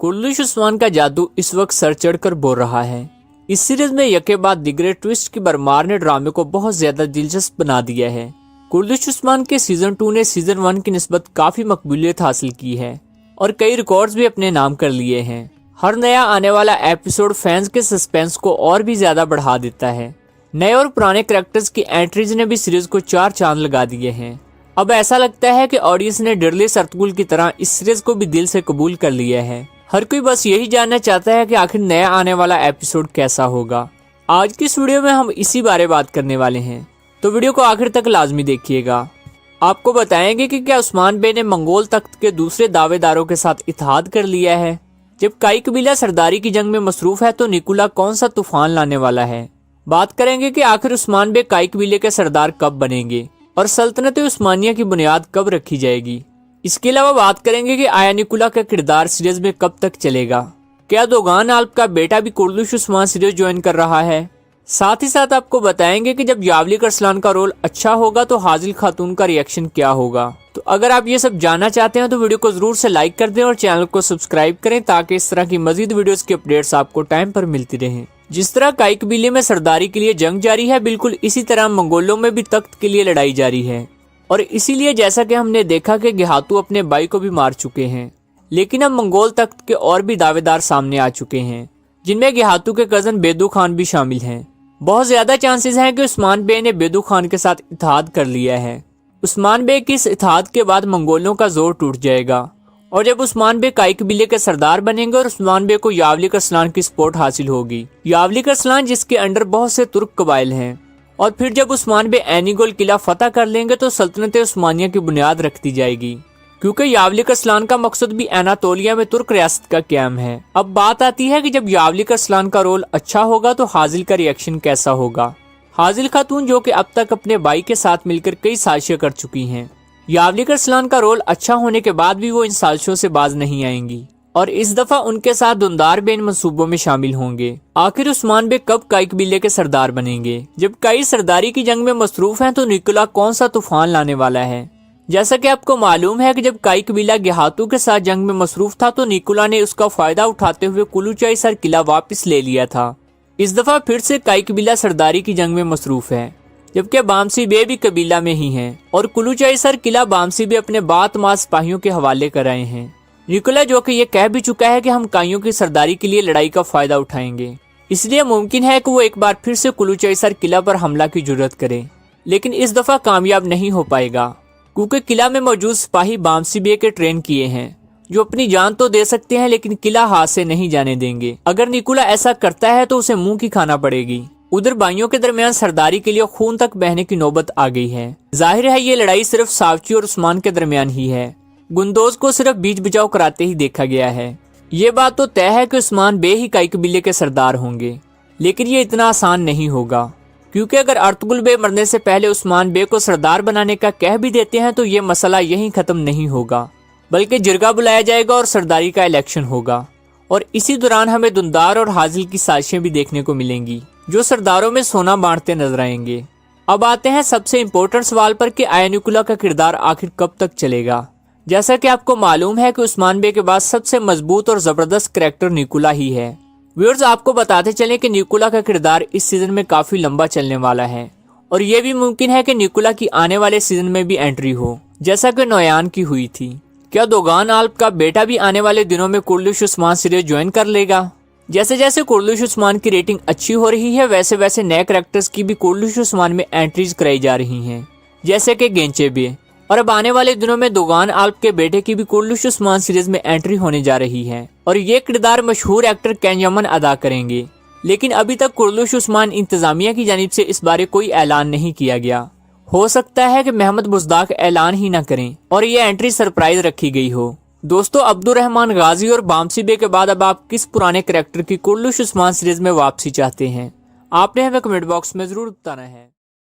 कुर्लिश उस्मान का जादू इस वक्त सर चढ़कर बोल रहा है। इस सीरीज में यके बाद दिगरे ट्विस्ट की भरमार ने ड्रामे को बहुत ज्यादा दिलचस्प बना दिया है। कुर्लिश उस्मान के सीजन 2 ने सीजन 1 की निस्बत काफी मकबूलियत हासिल की है और कई रिकॉर्ड्स भी अपने नाम कर लिए हैं। हर नया आने वाला एपिसोड फैंस के सस्पेंस को और भी ज्यादा बढ़ा देता है। नए और पुराने कैरेक्टर्स की एंट्रीज ने भी सीरीज को 4 चांद लगा दिए हैं। अब ऐसा लगता है कि ऑडियंस ने डिडली सरतुगुल की तरह इस सीरीज को भी दिल से कबूल कर लिया है। हर कोई बस यही जानना चाहता है कि आखिर नया आने वाला एपिसोड कैसा होगा। आज की इस वीडियो में हम इसी बारे बात करने वाले हैं, तो वीडियो को आखिर तक लाजमी देखिएगा। आपको बताएंगे कि क्या उस्मान बे ने मंगोल तख्त के दूसरे दावेदारों के साथ इत्तेहाद कर लिया है। जब काई कबीला सरदारी की जंग में मसरूफ है तो निकोला कौन सा तूफान लाने वाला है। बात करेंगे कि आखिर उस्मान बे काई कबीले के सरदार कब बनेंगे और सल्तनत उस्मानिया की बुनियाद कब रखी जाएगी। इसके अलावा बात करेंगे कि आया निकोला का किरदार सीरीज में कब तक चलेगा। क्या दोगान आल्प का बेटा भी कुर्लिश उस्मान सीरीज ज्वाइन कर रहा है। साथ ही साथ आपको बताएंगे कि जब यावलिक अरसलान का रोल अच्छा होगा तो हाजिल खातून का रिएक्शन क्या होगा। तो अगर आप ये सब जानना चाहते हैं तो वीडियो को जरूर से लाइक कर दें और चैनल को सब्सक्राइब करें ताकि इस तरह की मजीद वीडियोस की अपडेट्स आपको टाइम पर मिलती रहें। जिस तरह काई कबीले में सरदारी के लिए जंग जारी है, बिल्कुल इसी तरह मंगोलों में भी तख्त के लिए लड़ाई जारी है। और इसीलिए जैसा कि हमने देखा कि गेहातू अपने भाई को भी मार चुके हैं, लेकिन अब मंगोल तख्त के और भी दावेदार सामने आ चुके हैं, जिनमें गेहातू के कजन बेदू खान भी शामिल हैं। बहुत ज्यादा चांसेस हैं कि उस्मान बे ने बेदू खान के साथ इत्तेहाद कर लिया है। उस्मान बे की इस इत्तेहाद के बाद मंगोलों का जोर टूट जाएगा और जब उस्मान बे काई कबीले के सरदार बनेंगे और उस्मान बे को यावलिक अरसलान की सपोर्ट हासिल होगी। यावलिक अरसलान जिसके अंडर बहुत से तुर्क कबाइल हैं। और फिर जब उस्मान बे एनीगोल किला फतह कर लेंगे तो सल्तनत उस्मानिया की बुनियाद रख दी जाएगी, क्योंकि यावलिक अरसलान का मकसद भी एनातोलिया में तुर्क रियासत का क्याम है। अब बात आती है कि जब यावलिक अरसलान का रोल अच्छा होगा तो हाजिल का रिएक्शन कैसा होगा। हाजिल खातून जो कि अब तक अपने भाई के साथ मिलकर कई साजिशें कर चुकी हैं, यावलिक अरसलान का रोल अच्छा होने के बाद भी वो इन साजिशों से बाज नहीं आएंगी और इस दफा उनके साथ दुंदार बे इन मंसूबों में शामिल होंगे। आखिर उस्मान बे कब काई कबीले के सरदार बनेंगे। जब काई सरदारी की जंग में मसरूफ हैं तो निकोला कौन सा तूफान लाने वाला है। जैसा कि आपको मालूम है कि जब काई कबीला गेहातू के साथ जंग में मसरूफ था तो निकोला ने उसका फायदा उठाते हुए कुलूचाई सर किला वापस ले लिया था। इस दफा फिर से काई कबीला सरदारी की जंग में मसरूफ है, जबकि बामसी बे भी कबीला में ही हैं और कुलूचाई सर किला बामसी बे अपने बातमाद सिपाहियों के हवाले कर रहे हैं। निकोला जो कि ये कह भी चुका है कि हम काइयों की सरदारी के लिए लड़ाई का फायदा उठाएंगे, इसलिए मुमकिन है कि वो एक बार फिर से कुलूचाई सर किला पर हमला की जुर्रत करे, लेकिन इस दफा कामयाब नहीं हो पाएगा क्योंकि किला में मौजूद सिपाही बामसी बे के ट्रेन किए हैं, जो अपनी जान तो दे सकते हैं लेकिन किला हाथ से नहीं जाने देंगे। अगर निकोला ऐसा करता है तो उसे मुंह की खाना पड़ेगी। उधर भाइयों के दरमियान सरदारी के लिए खून तक बहने की नौबत आ गई है। जाहिर है ये लड़ाई सिर्फ सावची और उस्मान के दरमियान ही है। गुंदोज को सिर्फ बीच बचाव कराते ही देखा गया है। ये बात तो तय है कि उस्मान बे ही काई कबीले के सरदार होंगे, लेकिन ये इतना आसान नहीं होगा, क्योंकि अगर अर्तुगरुल बे मरने से पहले उस्मान बे को सरदार बनाने का कह भी देते हैं तो ये मसला यहीं खत्म नहीं होगा, बल्कि जिरगा बुलाया जाएगा और सरदारी का इलेक्शन होगा। और इसी दौरान हमें दुंदार और हाजिल की साजिशें भी देखने को मिलेंगी, जो सरदारों में सोना बांटते नजर आएंगे। अब आते हैं सबसे इम्पोर्टेंट सवाल पर कि आया निकोला का किरदार आखिर कब तक चलेगा। जैसा कि आपको मालूम है कि उस्मान बे के बाद सबसे मजबूत और जबरदस्त कैरेक्टर निकोला ही है। व्यूअर्स, आपको बताते चलें कि निकोला का किरदार इस सीजन में काफी लंबा चलने वाला है और ये भी मुमकिन है कि निकोला की आने वाले सीजन में भी एंट्री हो, जैसा कि नोयान की हुई थी। क्या दोगान आल्प का बेटा भी आने वाले दिनों में कुर्लिश उस्मान सीरीज ज्वाइन कर लेगा। जैसे जैसे कुर्लिश उस्मान की रेटिंग अच्छी हो रही है वैसे वैसे नए कैरेक्टर्स की भी कुर्लिश उस्मान में एंट्रीज कराई जा रही हैं, जैसे कि गेंचे बे। और अब आने वाले दिनों में दोगान आल्प के बेटे की भी कुर्लिश उस्मान सीरीज में एंट्री होने जा रही है और ये किरदार मशहूर एक्टर केन यमन अदा करेंगे। लेकिन अभी तक कुर्लिश उस्मान इंतजामिया की जानिब से इस बारे कोई ऐलान नहीं किया गया। हो सकता है कि महमद बुज़दाक ऐलान ही न करें और ये एंट्री सरप्राइज रखी गई हो। दोस्तों, अब्दुर्रहमान गाजी और बामसी बे के बाद अब आप किस पुराने कैरेक्टर की कुर्लिश उस्मान सीरीज में वापसी चाहते हैं, आपने हमें कमेंट बॉक्स में जरूर बताना है।